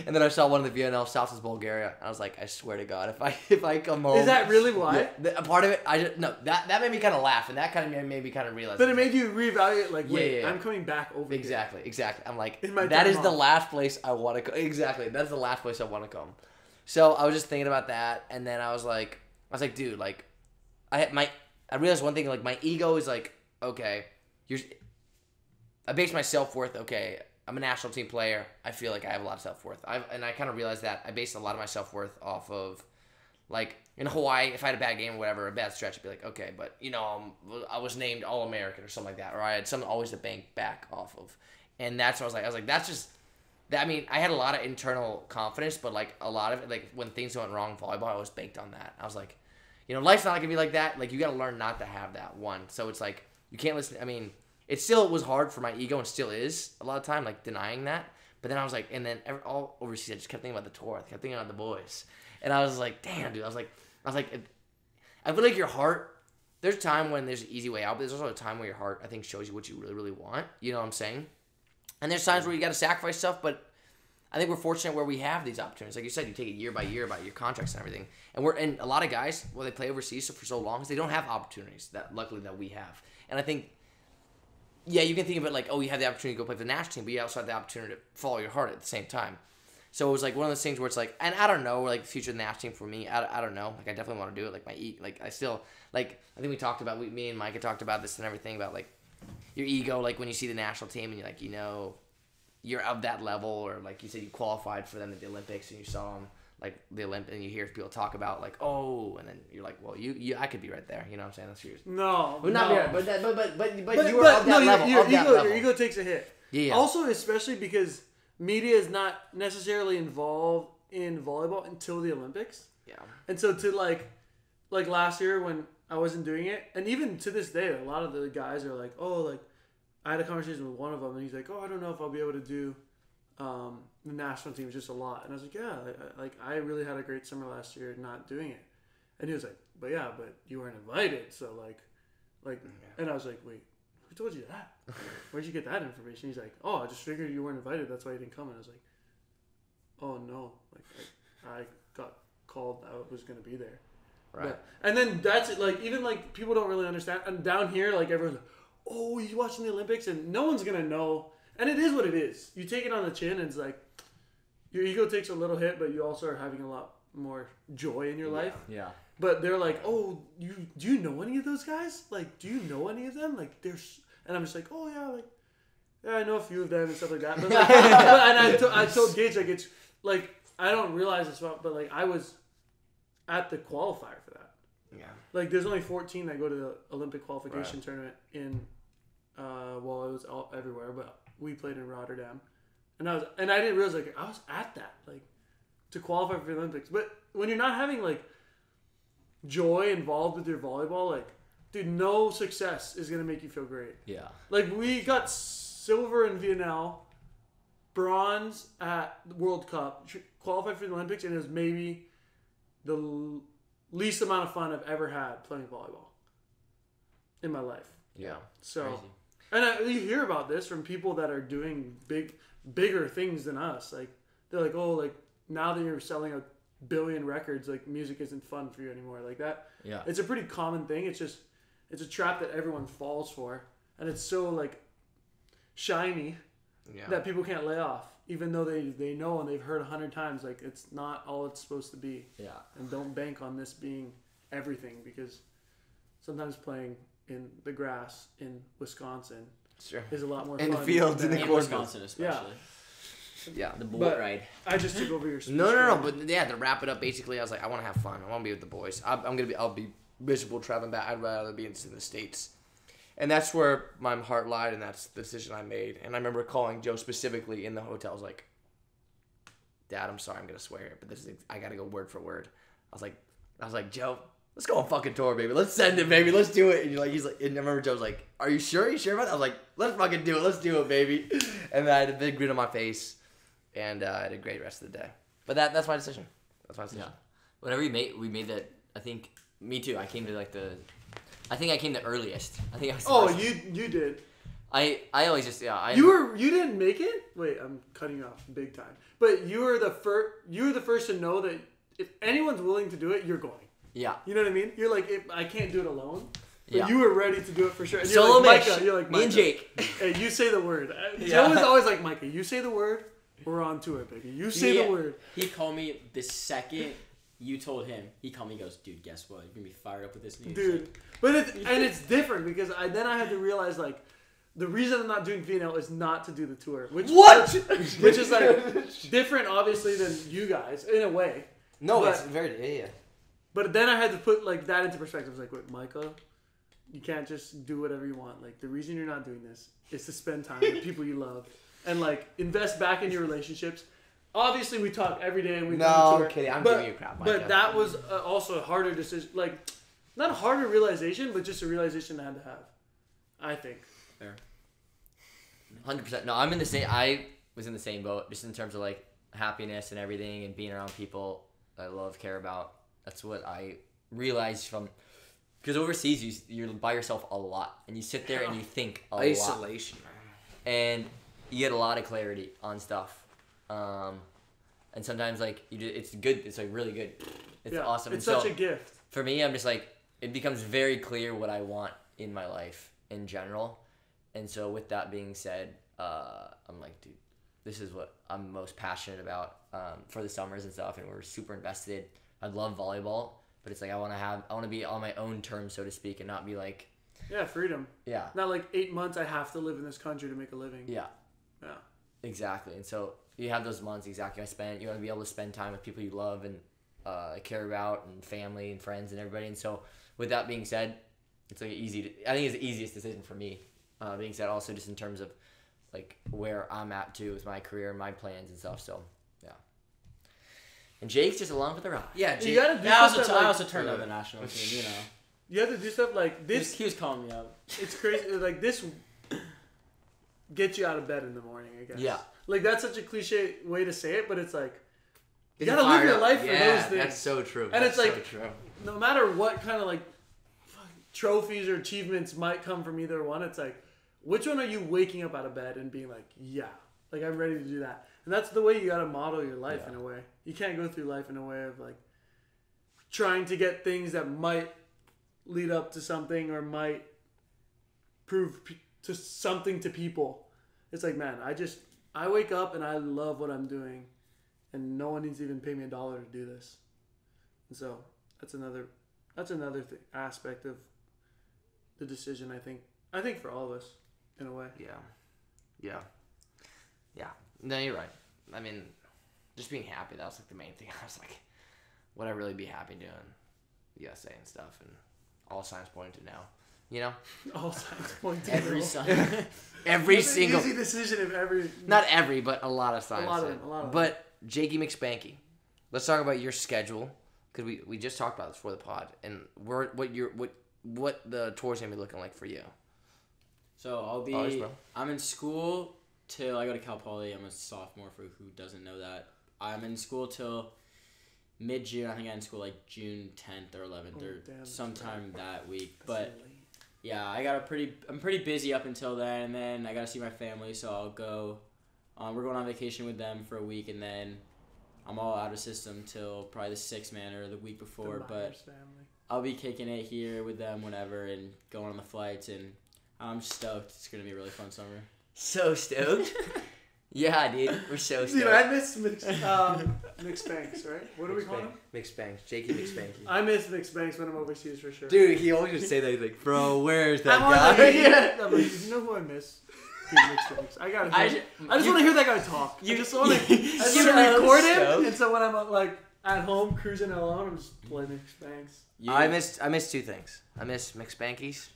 And then I saw one of the VNL stops was Bulgaria. I was like, I swear to God, if I come home, Is that really why? a part of it, that made me kind of laugh, and that kind of made me kind of realize. But it made you reevaluate. Like, wait, Yeah. I'm coming back over. Exactly. I'm like, In my that time is the off. last place I want to go. Exactly, that's the last place I want to come. So I was just thinking about that, and then I was like, dude, like, I realized one thing, like, my ego is like, okay, I base my self-worth, okay, I'm a national team player. I feel like I have a lot of self-worth. And I kind of realized that I based a lot of my self-worth off of, like, in Hawaii, if I had a bad game or whatever, a bad stretch, I'd be like, okay, but, I was named All-American or something like that, or I had something always to bank back off of. And that's what I was like, that's just, I had a lot of internal confidence, but, like, a lot of it, like, when things went wrong in volleyball, I was banked on that. I was like, life's not going to be like that. Like, you got to learn not to have that one. So it's like, you can't listen, it still was hard for my ego and still is a lot of time, like, denying that. But then I was like, and then all overseas, I just kept thinking about the tour. I kept thinking about the boys. And I was like, damn, dude. I was like, I feel like your heart, there's a time when there's an easy way out, but there's also a time where your heart, I think, shows you what you really, really want. You know what I'm saying? And there's times where you got to sacrifice stuff, but I think we're fortunate where we have these opportunities. Like you said, you take it year by year about your contracts and everything. And a lot of guys, well, they play overseas for so long, they don't have opportunities that luckily that we have. And I think, yeah, you can think of it like, oh, you have the opportunity to go play for the national team, but you also have the opportunity to follow your heart at the same time. So it was like one of those things where it's like, and I don't know, like the future of the national team for me, I don't know. Like I definitely want to do it. Like I still, like I think we talked about, me and Mike had talked about this and everything about like your ego, like when you see the national team and you're like, you're of that level, or like you said, you qualified for them at the Olympics and you saw them like the Olympics, and you hear people talk about like, oh, and then you're like, well, I could be right there. You know what I'm saying? That's yours. No, Well, not no. right, but you were of that level. Your ego takes a hit. Yeah. Also, especially because media is not necessarily involved in volleyball until the Olympics. Yeah. And so to like last year when I wasn't doing it, and even to this day, a lot of the guys are like, oh, like I had a conversation with one of them, and he's like, oh, I don't know if I'll be able to do the national team just a lot. And I was like, yeah, I really had a great summer last year not doing it. And he was like, but you weren't invited, so like, and I was like, wait, who told you that? Where'd you get that information? He's like, oh, I just figured you weren't invited, that's why you didn't come. And I was like, oh no, like I got called, I was gonna be there. Right. And then that's it. Like even like people don't really understand. And down here, like everyone's like, oh, you watching the Olympics, and no one's gonna know. And it is what it is. You take it on the chin, and it's like your ego takes a little hit, but you also are having a lot more joy in your life. Yeah. But they're like, oh, do you know any of those guys? Like, do you know any of them? Like, and I'm just like, oh yeah, like, yeah, I know a few of them and stuff like that. But like, I told Gage, like, it's like I don't realize this, but like I was at the qualifier for that. Yeah. Like, there's only 14 that go to the Olympic qualification tournament in, well, it was all everywhere, but we played in Rotterdam, and I didn't realize like I was at that, like, to qualify for the Olympics. But when you're not having like joy involved with your volleyball, like, dude, no success is gonna make you feel great. Yeah. Like, we got silver in Vienna, bronze at the World Cup, qualified for the Olympics, and it was maybe the least amount of fun I've ever had playing volleyball in my life. Yeah. So, Crazy. and you hear about this from people that are doing bigger things than us. Like, they're like, oh, like, now that you're selling a billion records, like, music isn't fun for you anymore. Like that. Yeah. It's a pretty common thing. It's just, it's a trap that everyone falls for. And it's so, like, shiny that people can't lay off. Even though they know and they've heard 100 times, like, it's not all it's supposed to be. Yeah. And don't bank on this being everything, because sometimes playing in the grass in Wisconsin Sure. is a lot more In fun. the fields, in the than- In corners. Wisconsin, especially. Yeah. The boat But- ride. I just took over your speech. No. But yeah, to wrap it up, basically, I was like, I want to have fun. I want to be with the boys. I'll be miserable traveling back. I'd rather be in the States. And that's where my heart lied, and that's the decision I made. And I remember calling Joe specifically in the hotel. I was like, Dad, I'm sorry, I'm gonna swear here, but I gotta go word for word. I was like, Joe, let's go on fucking tour, baby. Let's send it, baby. Let's do it. And he's like, and I remember Joe's like, are you sure? Are you sure about it? I was like, let's fucking do it. Let's do it, baby. And then I had a big grin on my face, and I had a great rest of the day. But that's my decision. That's my decision. Yeah. Whenever we made that. I think me too. I came the earliest. I think I was. Oh, first. you did. I always just You didn't make it. Wait, I'm cutting you off big time. But you were the first. You were the first to know that if anyone's willing to do it, you're going. Yeah. You know what I mean? You're like, I can't do it alone. But Yeah. you were ready to do it for sure. And Solo you're like, Mitch. Micah. You're like, Me and Micah, Jake. Hey, you say the word. Yeah. Joe was always like, Micah, you say the word, we're on tour, baby. You say the word. He called me the second you told him. He called me and goes, dude, guess what? You're going to be fired up with this news. Dude. But it's different because then I had to realize, like, the reason I'm not doing VNL is not to do the tour. Which is, like, different, obviously, than you guys, in a way. No, But- it's very, yeah. But then I had to put, like, that into perspective. I was like, wait, Micah, you can't just do whatever you want. Like, the reason you're not doing this is to spend time with people you love and, like, invest back in your relationships. Obviously, we talk every day and we No, do the tour, I'm kidding. I'm but, giving you crap, Micah. But that was also a harder decision. Like, not a harder realization, but just a realization I had to have. I think. Fair. 100%. No, I'm in the same. I was in the same boat, just in terms of like happiness and everything, and being around people I love, care about. That's what I realized from. Because overseas, you're by yourself a lot, and you sit there and you think a lot. Isolation, man. And you get a lot of clarity on stuff. And sometimes like it's good. It's like really good. It's awesome. It's and such so, a gift. for me, I'm just like, it becomes very clear what I want in my life in general. And so with that being said, I'm like, dude, this is what I'm most passionate about for the summers and stuff. And we're super invested. I love volleyball, but it's like, I want to be on my own terms, so to speak, and not be like, Yeah, freedom. yeah, Not like 8 months I have to live in this country to make a living. yeah, Yeah. exactly. And so you have those months exactly you want to be able to spend time with people you love and care about, and family and friends and everybody. And so with that being said, it's like I think it's the easiest decision for me. Being said, also just in terms of like where I'm at too with my career and my plans and stuff. So yeah. And Jake's just along for the ride. Yeah, You Jake. gotta do I stuff also like, turned on the national team, you know. you have to do stuff like this. He was calling me out. It's crazy. Like, this gets you out of bed in the morning, I guess. Yeah. Like, that's such a cliche way to say it, but it's like, you Get gotta live fired your up. life for Yeah, those things. that's so true. And That's it's so like, true. no matter what kind of, like, trophies or achievements might come from either one, it's like, which one are you waking up out of bed and being like, yeah, like, I'm ready to do that. And that's the way you gotta model your life in a way. You can't go through life in a way of, like, trying to get things that might lead up to something or might prove to something to people. It's like, man, I wake up and I love what I'm doing, and no one needs to even pay me $1 to do this. And so that's another aspect of the decision. I think for all of us, in a way. Yeah. No, you're right. I mean, just being happy, that was like the main thing. I was like, would I really be happy doing USA and stuff? And all signs pointing to no. You know? All signs point to Every no. Sunday. Every It's single... an easy decision if every. Not every, but a lot of signs. A lot of say. them, a lot of But Jakey McSpanky, let's talk about your schedule, because we just talked about this before the pod, and what the tour's gonna be looking like for you. So I'm in school till I go to Cal Poly. I'm a sophomore for who doesn't know that. I'm in school till mid-June. I think I'm in school like June 10th or 11th or sometime that week. But yeah, I'm pretty busy up until then, and then I gotta see my family, so I'll go. We're going on vacation with them for a week, and then I'm all out of system till probably the 6th man or the week before. But I'll be kicking it here with them whenever and going on the flights, and I'm stoked. It's gonna be a really fun summer. So stoked. Yeah, dude, we're so stoked. Dude, I miss McSpanks, right? What do we call him? McSpanks. Jakey McSpanky. I miss McSpanks when I'm overseas for sure. Dude, he always just say that. He's like, bro, where's that I'm on guy? like, yeah. I'm like, you know who I miss? Dude, McSpanks. I just want to hear that guy talk. I just want to record him, and so when I'm like at home cruising alone, I'm just playing McSpanks. I miss two things. I miss McSpankies,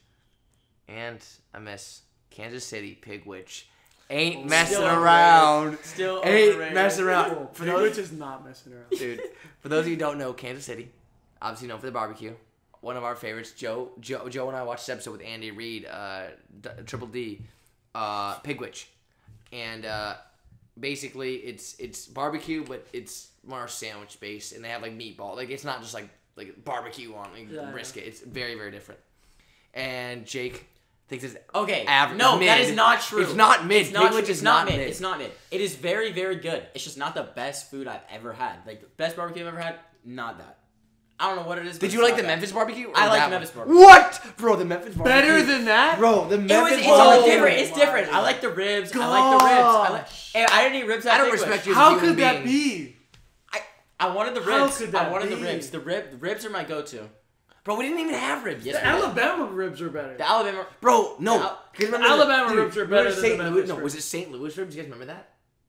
and I miss Kansas City Pig Witch Ain't messing Still around. Still Ain't overrated. messing around. For which is not messing around. Dude, for those of you who don't know, Kansas City, obviously known for the barbecue. One of our favorites, Joe and I watched this episode with Andy Reid, Triple D, Pigwitch. And basically it's barbecue, but it's more sandwich based, and they have like meatball. Like it's not just like barbecue on brisket. It's very, very different. And Jake thinks it's average. No, mid. that is not true. It's not mid. It's not mid. It's not mid. It is very, very good. It's just not the best food I've ever had. Like the best barbecue I've ever had, not that. I don't know what it is. Did you like the Memphis barbecue? I like the Memphis barbecue. What? Bro, the Memphis barbecue. Better than that? Bro, the Memphis It's barbecue. different. It's different. I like the ribs. I like the ribs. I didn't eat ribs. I don't respect you as a How human could that being. be? I wanted the How ribs. could that I wanted the be? ribs. The ribs are my go-to. Bro, we didn't even have ribs. Yes, The Alabama ribs are better. The Alabama. Bro, no. Alabama ribs are better than the Memphis No, ribs. was it St. Louis ribs? You guys remember that?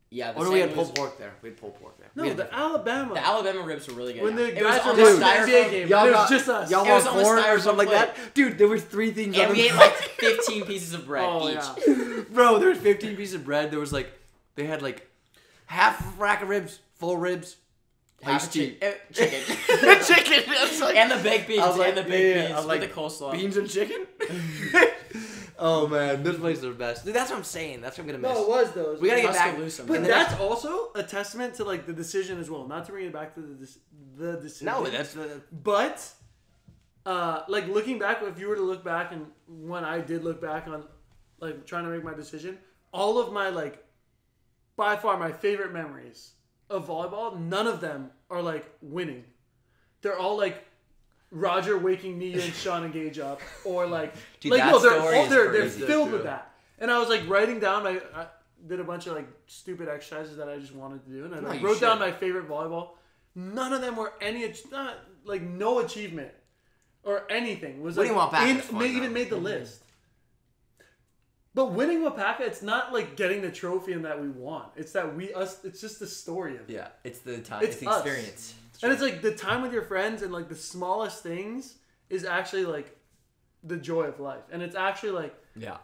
Yeah. Or we had pulled pork there. We had pulled pork there. No, the Alabama. The Alabama ribs were really good. When the It was guys on were the watching the styrofoam. NBA game, Y'all it got- was just us. Y'all It was want on the corn or styrofoam something like plate. that? Dude, there was 3 things And on we the ate like 15 pieces of bread Oh, each. yeah. Bro, there was 15 pieces of bread. There was like, they had like half a rack of ribs, full ribs, Half iced a tea. chicken. Chicken. I was like, And the baked beans. I was like, and the baked yeah, I beans was like, with the coleslaw. beans and chicken? Oh man, this place is the best. Dude, that's what I'm saying. That's what I'm gonna miss. No, it was those. We gotta get Must back. go lose some. But And that's also a testament to like the decision as well. Not to bring it back to the decision. No, that's But like looking back, if you were to look back, and when I did look back on like trying to make my decision, all of my like by far my favorite memories of volleyball, none of them are like winning. They're all like Roger waking me and Sean and Gage up, or like Dude, like that no, story is they're crazy. filled with that. And I was like writing down I did a bunch of like stupid exercises that I just wanted to do, and I like, you wrote down should. my favorite volleyball. None of them were not like no achievement or anything was What like do you want back? It's fun, even though. made the list. But winning Wapaka, it's not like getting the trophy and that we want. It's that it's just the story of it. Yeah, it's the time. It's It's the us. experience. And it's like the time with your friends and like the smallest things is actually like the joy of life. And it's actually like Yeah.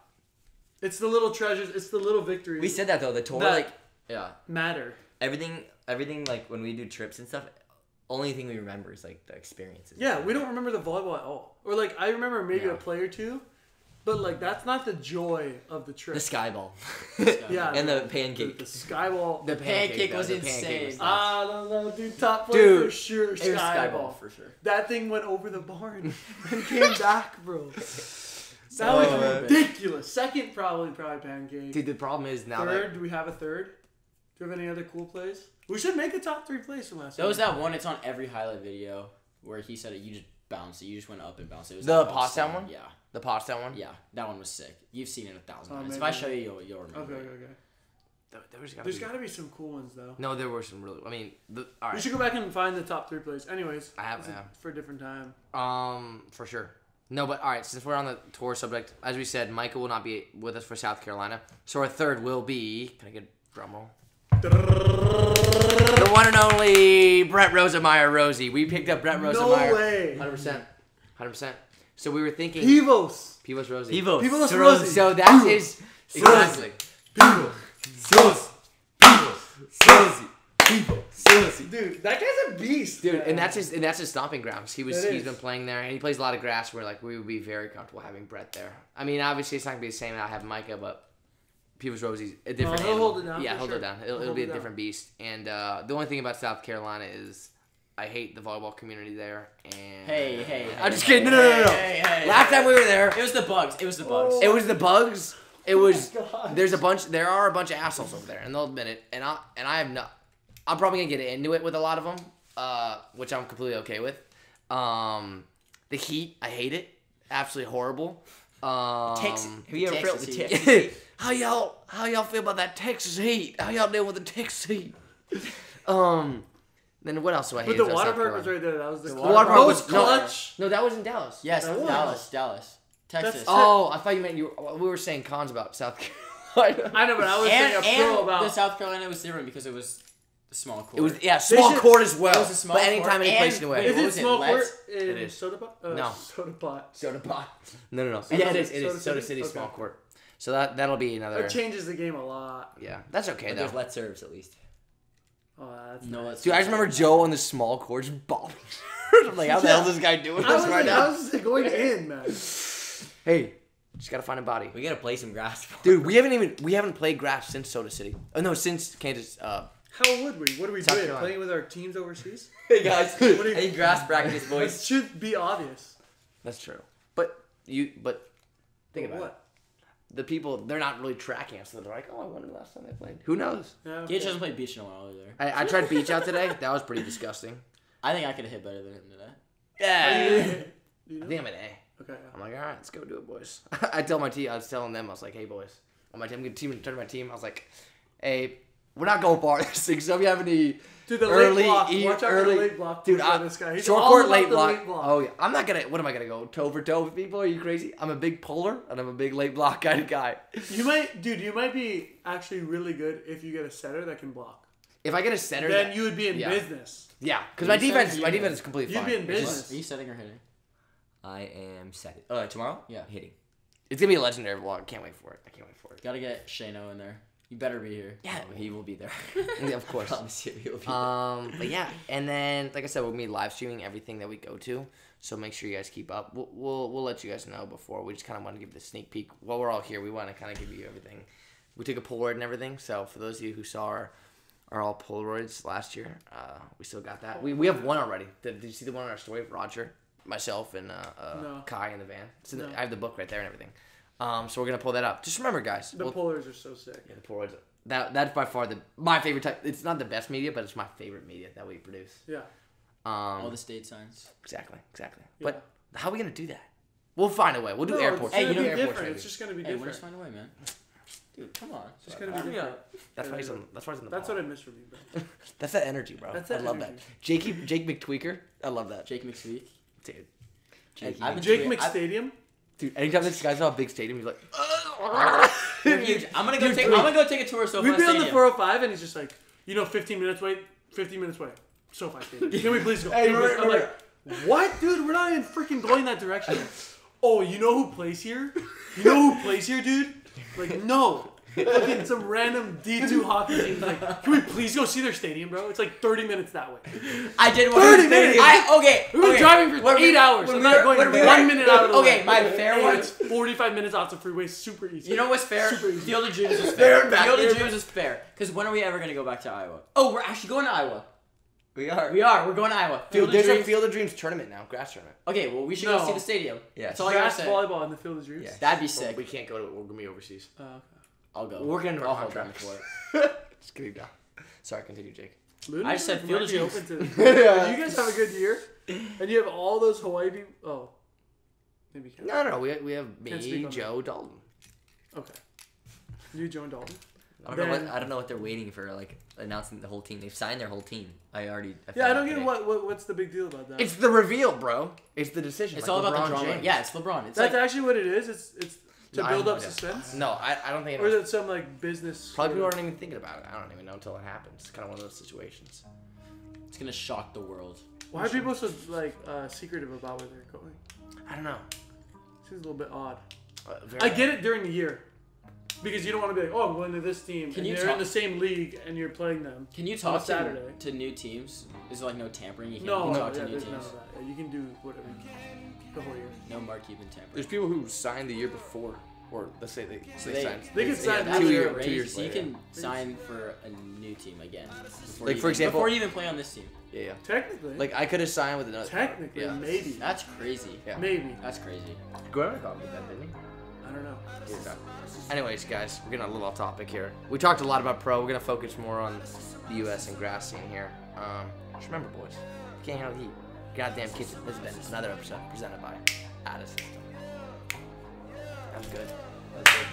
it's the little treasures, it's the little victories. We said that though. The tour, That- like, yeah, matter. everything, like when we do trips and stuff, only thing we remember is like the experiences. Yeah, we don't remember the volleyball at all. Or like I remember maybe Yeah. a play or two, but like that's not the joy of the trip. The sky ball. Yeah, And the the pancake. skyball. The pancake was the pancake insane. nuts. I don't know, dude. Top play Dude, for sure. It was Skyball skyball for sure. That thing went over the barn and came back, bro. That So, was ridiculous. Second, probably pancake. Dude, the problem is now Third, do we have a third? Do we have any other cool plays? We should make a top 3 plays from last There was year. that one. It's on every highlight video where he said it. You just bounced it. You just went up and bounced it. It was The that Pottstown one? Yeah. the Pottstown one. Yeah. That one was sick. You've seen it 1,000 Oh, times. If maybe. I show you, you'll remember. Okay. There's There's got to be some cool ones though. No, there were some really. I mean, all We right. should go back and find the top 3 plays. Anyways, I have, this is yeah. for a different time. For sure. No, but all right. Since we're on the tour subject, as we said, Micah will not be with us for South Carolina. So our third will be. Can I get a drum roll? The one and only Brett Rosemeyer Rosie. We picked up Brett Rosemeyer. No way. 100%. So we were thinking. Pivos. Pivos Rosie. Pivos So, Rosie. so that's his. Exactly. Dude, that guy's a beast. Dude, man. and that's his stomping grounds. He's It is. been playing there, and he plays a lot of grass. Where like we would be very comfortable having Brett there. I mean, obviously it's not gonna be the same without having Micah, but Pivos Rosie's a different. he'll animal. hold it down, Yeah, for hold sure. it down. He'll It'll hold be it a down. different beast. And the only thing about South Carolina is I hate the volleyball community there. And Hey. I'm just kidding. No. Hey. Last time we were there, It was the bugs. It was the bugs. it was the bugs. It was. God. There are a bunch of assholes over there, and they'll admit it. And I have not. I'm probably gonna get into it with a lot of them, which I'm completely okay with. The heat, I hate it. Absolutely horrible. Texas. Have you ever Texas felt the heat. Texas heat? How y'all feel about that Texas heat? How y'all deal with the Texas heat? Then what else do I hate? But the about water South park was Carolina? right there. That was the water park most was- no. clutch. No, that was in Dallas. Yes, That was. Dallas. Texas. Oh, I thought you meant we were saying cons about South Carolina. I know, but I was and saying a pro about. the South Carolina was different because it was a small court. It was small should- court as well. It was a small but anytime, court, any place in the way. and- Is What it was it, small court Let's- in It is. Soda Pot? No. Soda Pot. Soda pot. No. Yeah, it is. It is. Soda Soda City? City small Okay. court. So that'll be another. That changes the game a lot. Yeah, that's okay But though. there's let serves at least. Oh, that's No, nice. let's. Dude, I just remember Joe on the small court just bobbing. I'm like, how the hell is this guy doing this right now? How's it going in, man? Hey, just gotta find a body. We gotta play some grass. Dude, we haven't played grass since Soda City. Oh no, since Kansas. How would we? What are we South doing? Carolina. Playing with our teams overseas? Hey guys, What do you- any grass practice, It boys? should be obvious. That's true. But think about it. What? The people, they're not really tracking us, so they're like, oh, I wonder the last time they played. Who knows? Yeah, Gage hasn't played beach in a while either. I tried beach out today. That was pretty disgusting. I think I could have hit better than him today. Yeah. Do you know? I think I'm an A. Okay. I'm like, all right, let's go do it, boys. I was telling them, I was like, hey, boys. On my team, I'm going to turn to my team. I was like, hey, we're not going far this thing. So if you have any Dude, the early, late block. Watch out for the late block. Dude, this guy. He's short all court, about late the block. late block. Oh, yeah. I'm not going to, what am I going to go toe for toe with people? Are you crazy? I'm a big puller, and I'm a big late block kind of guy. You might be actually really good if you get a setter that can block. If I get a center, Then you would be in yeah. business. Yeah, because Are my you defense setting? is completely You'd fine. be in It's business. just- Are you setting or hitting? I am set. Tomorrow? Yeah. Hitting. It's going to be a legendary vlog. Can't wait for it. I can't wait for it. Gotta get Shano in there. You better be here. Yeah, Oh, he will be there. yeah, of course. Promise you, he will be there. But yeah, and then like I said, we'll be live streaming everything that we go to, so make sure you guys keep up. We'll let you guys know before. We just kind of want to give the sneak peek while we're all here. We want to kind of give you everything. We took a Polaroid and everything. So for those of you who saw our all Polaroids last year, we still got that. We have one already. Did you see the one on our story? Roger, myself, and No. Kai in the van. So No. I have the book right there and everything. So we're gonna pull that up. Just remember, guys. The polars are so sick. Yeah, the Polaroids. That's by far my favorite type. It's not the best media, but it's my favorite media that we produce. Yeah. All the state signs. Exactly. Yeah. But how are we gonna do that? We'll find a way. We'll do No, airports. It's Hey, gonna you know be airports different. maybe. It's just gonna be Hey, we'll different. just find a way, man. Dude, come on. It's gonna be Hurry different. up. That's why he's on. That's why he's on the. That's ball. what I miss from you, bro. That's that energy, bro. That's I that love energy. that. Jake McTweaker. I love that. Jake McSweet. Dude. I've been Jake tweeting- I've- McStadium. Dude. Anytime this guy's on a big stadium, he's like. They're huge. I'm gonna go take a tour of SoFi We'd be on the Stadium. 405, and he's just like, 15 minutes wait. 15 minutes wait. SoFi Stadium. Can we please go? Hey, Can we please go? I'm remember- like, what, dude? We're not even freaking going that direction. Oh, you know who plays here? You know who plays here, dude? Like, no. Fucking some random D2 hockey team. Like, can we please go see their stadium, bro? It's like 30 minutes that way. I did 30 minutes. We've We've been driving for 8 hours. I'm not going 1 minute out of the way. Okay, my fair And one. it's 45 minutes off the freeway. Super easy. You know what's fair? Super easy. Field of Dreams is They're fair. back, Field they're of Dreams is fair. Because when are we ever gonna go back to Iowa? Oh, we're actually going to Iowa. We are. We are. We're going to Iowa. Field Dude, of there's a Dreams. Field of Dreams tournament now, grass tournament. Okay, well we should No. go see the stadium. Yes. That's all I gotta Grass say. volleyball in the Field of Dreams. Yes. That'd be Well, sick. we can't go to it. We're gonna be overseas. Okay. I'll go. We're getting I'll our hold down contract for it. Just kidding, no. Sorry, continue, Jake. Luna I just said might Field of be Dreams. open to this. If you guys have a good year, and you have all those Hawaii people. Oh, maybe you can't. No. We have Can't speak me, on Joe, Dalton. Okay. You, Joe, and Dalton. I don't know what they're waiting for, like announcing the whole team. They've signed their whole team. Yeah, I found don't out get today. what's the big deal about that. It's the reveal, bro. It's the decision. It's like all about LeBron the drama. James. Yeah, it's LeBron. It's That's like actually what it is. It's to No, I build have up no idea. suspense. No, I don't think it Or is was. it some like business? Probably people sort aren't even thinking about it. I don't even know until it happens. It's kind of one of those situations. it's gonna shock the world. Why are people so like secretive about where they're going? I don't know. Seems a little bit odd. Very I get it during the year. Because you don't want to be like, oh, I'm going to this team, Can and you you're talk- in the same league, and you're playing them. Can you On talk a Saturday. to new teams? Is there like no tampering? You can't No, talk to yeah, new there's teams. none of that. Yeah, you can do whatever you can the whole year. No marketing tampering. There's people who signed the year before, or let's say they So they- signed. They could sign That's 2 really years. early. 2 years So you later. can sign for a new team again. Like, for example- before you even play on this team. Yeah. Technically. Like I could have signed with another. technically, yeah. maybe. That's crazy. Yeah. Maybe. That's crazy. Guerrero got with that, didn't he? I don't know. Anyways, guys, we're getting a little off topic here. We talked a lot about pro. We're gonna focus more on the U.S. and grass scene here. Just remember, boys, you can't handle the heat. Goddamn kitchen. This has been another episode presented by Addison. That was good. That was good.